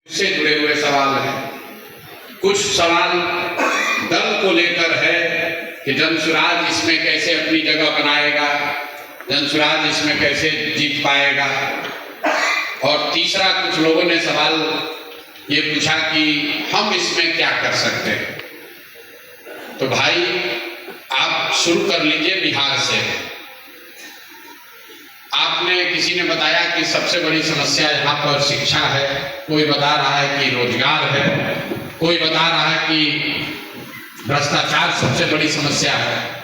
से जुड़े हुए सवाल हैं। कुछ सवाल दल को लेकर है कि जनसुराज इसमें कैसे अपनी जगह बनाएगा, जनसुराज इसमें कैसे जीत पाएगा। और तीसरा, कुछ लोगों ने सवाल ये पूछा कि हम इसमें क्या कर सकते हैं। तो भाई आप शुरू कर लीजिए बिहार से। आपने किसी ने बताया कि सबसे बड़ी समस्या यहाँ पर शिक्षा है, कोई बता रहा है कि रोजगार है, कोई बता रहा है कि भ्रष्टाचार सबसे बड़ी समस्या है।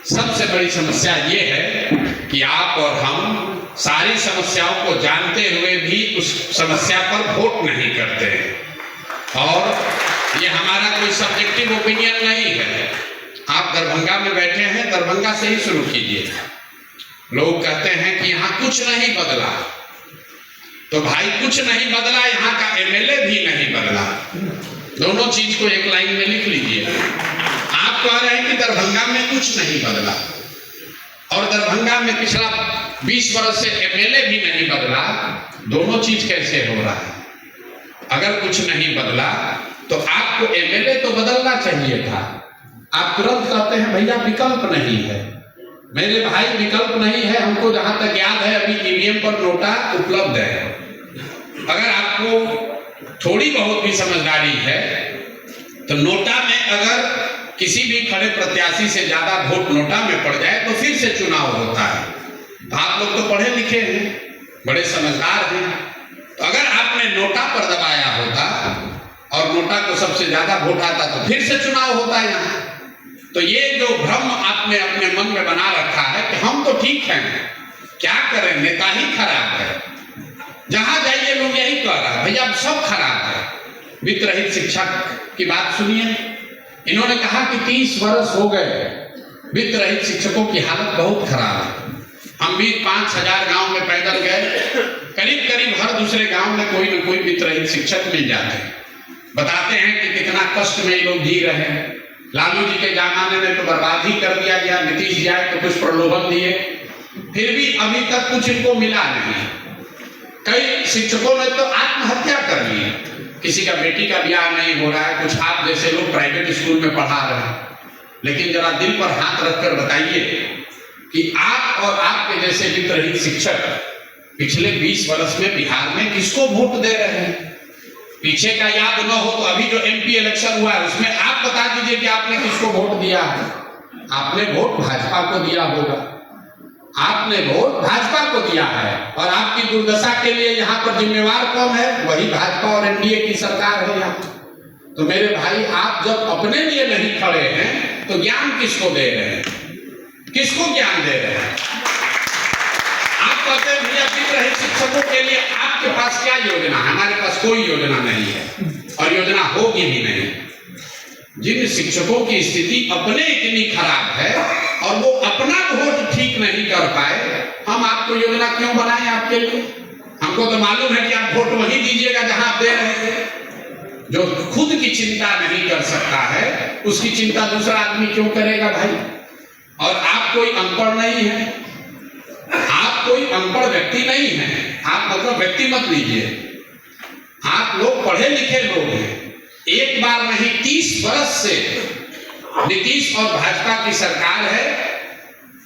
सबसे बड़ी समस्या ये है कि आप और हम सारी समस्याओं को जानते हुए भी उस समस्या पर वोट नहीं करते हैं। और ये हमारा कोई सब्जेक्टिव ओपिनियन नहीं है। आप दरभंगा में बैठे हैं, दरभंगा से ही शुरू कीजिए। लोग कहते हैं कि यहाँ कुछ नहीं बदला, तो भाई कुछ नहीं बदला, यहाँ का एमएलए भी नहीं बदला। दोनों चीज को एक लाइन में लिख लीजिए। आप कह रहे हैं कि दरभंगा में कुछ नहीं बदला, और दरभंगा में पिछला 20 वर्ष से एमएलए भी नहीं बदला। दोनों चीज कैसे हो रहा है? अगर कुछ नहीं बदला तो आपको एमएलए तो बदलना चाहिए था। आप तुरंत कहते हैं भैया विकल्प नहीं है। मेरे भाई विकल्प नहीं है। हमको जहां तक याद है अभी ईवीएम पर नोटा उपलब्ध है। अगर आपको थोड़ी बहुत भी समझदारी है तो नोटा में अगर किसी भी खड़े प्रत्याशी से ज्यादा वोट नोटा में पड़ जाए तो फिर से चुनाव होता है। आप लोग तो पढ़े लिखे हैं, बड़े समझदार हैं। तो अगर आपने नोटा पर दबाया होता और नोटा को सबसे ज्यादा वोट आता तो फिर से चुनाव होता है यहाँ। तो ये जो भ्रम आपने अपने मन में बना रखा है कि हम तो ठीक हैं, क्या करें, नेता ही खराब है। जहां जाइए लोग यही कह रहा है भैया सब खराब है। वित्त रहित शिक्षा की बात सुनिए। इन्होंने कहा कि 30 वर्ष हो गए, वित्त रहित शिक्षकों की हालत बहुत खराब है। हम भी 5000 गांव में पैदल गए, करीब करीब हर दूसरे गांव में कोई न कोई वित्त रहित शिक्षक मिल जाते हैं। बताते हैं कि कितना कष्ट में लोग जी रहे हैं। लालू जी के जमाने में तो बर्बाद ही कर दिया गया, नीतीश जी आए तो कुछ प्रलोभन दिए, फिर भी अभी तक कुछ इनको मिला नहीं। कई शिक्षकों ने तो आत्महत्या कर ली, किसी का बेटी का ब्याह नहीं हो रहा है। कुछ आप जैसे लोग प्राइवेट स्कूल में पढ़ा रहे हैं, लेकिन जरा दिल पर हाथ रखकर बताइए कि आप और आपके जैसे वित्त रहित शिक्षक पिछले 20 वर्ष में बिहार में किसको वोट दे रहे हैं? पीछे का याद न हो तो अभी जो एमपी इलेक्शन हुआ है उसमें आप बता दीजिए कि आपने किसको वोट दिया है। आपने वोट भाजपा को दिया होगा, आपने वोट भाजपा को दिया है। और आपकी दुर्दशा के लिए यहाँ पर जिम्मेवार कौन है? वही भाजपा और एनडीए की सरकार है यहाँ। तो मेरे भाई, आप जब अपने लिए नहीं खड़े हैं तो ज्ञान किसको दे रहे हैं? किसको ज्ञान दे रहे हैं? आप कहते हैं भैया वित्त रहित शिक्षकों के लिए आपके पास क्या योजना है? हमारे पास कोई योजना नहीं है और योजना होगी भी नहीं। जिन शिक्षकों की स्थिति अपने इतनी खराब है और वो अपना वोट ठीक नहीं कर पाए, हम आपको योजना क्यों बनाएं आपके लिए? हमको तो मालूम है कि आप वोट वही दीजिएगा जहां आप दे रहे थे। जो खुद की चिंता नहीं कर सकता है उसकी चिंता दूसरा आदमी क्यों करेगा भाई? और आप कोई अनपढ़ नहीं है, आप कोई अनपढ़ व्यक्ति नहीं है। आप मतलब व्यक्ति मत लीजिए, आप लोग पढ़े लिखे लोग हैं। एक बार नहीं 30 वर्ष से नीतीश और भाजपा की सरकार है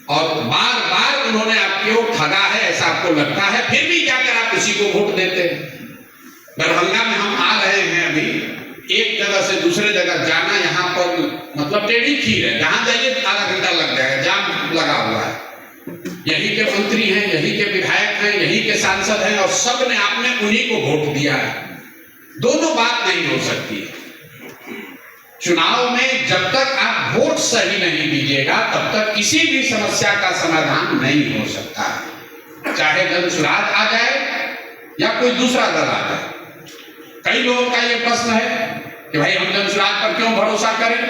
और बार बार उन्होंने आपको ठगा है, ऐसा आपको लगता है, फिर भी जाकर आप उसी को वोट देते हैं। दरभंगा में हम आ रहे हैं, अभी एक जगह से दूसरे जगह जाना यहाँ पर मतलब टेढ़ी खीर है। जहां जाइए आधा घंटा लग जाएगा, जाम लगा हुआ है। यही के मंत्री हैं, यही के विधायक हैं, यही के सांसद हैं और सब ने आपने उन्हीं को वोट दिया है। दोनों बात नहीं हो सकती। चुनाव में जब तक आप वोट सही नहीं दीजिएगा तब तक किसी भी समस्या का समाधान नहीं हो सकता, चाहे जनसुराज आ जाए या कोई दूसरा दल आ जाए। कई लोगों का यह प्रश्न है कि भाई हम जनसुराज पर क्यों भरोसा करें?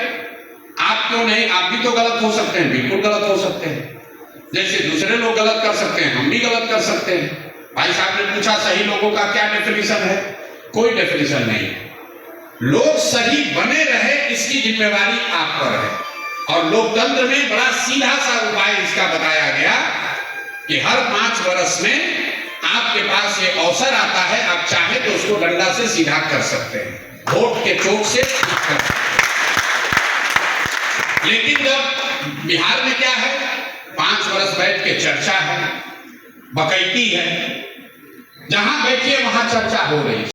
आप क्यों नहीं? आप भी तो गलत हो सकते हैं, बिल्कुल गलत हो सकते हैं। जैसे दूसरे लोग गलत कर सकते हैं, हम भी गलत कर सकते हैं। भाई साहब ने पूछा सही लोगों का क्या डेफिनेशन है? कोई डेफिनेशन नहीं है। लोग सही बने रहे इसकी जिम्मेवारी आप पर है। और लोकतंत्र में बड़ा सीधा सा उपाय इसका बताया गया कि हर 5 वर्ष में आप आपके पास ये अवसर आता है, आप चाहे तो उसको डंडा से सीधा कर सकते हैं, वोट के चोट से ठीक कर सकते हैं। लेकिन जब बिहार में क्या है, 5 वर्ष बैठ के चर्चा है, बकैती है, जहां बैठिए वहां चर्चा हो रही है।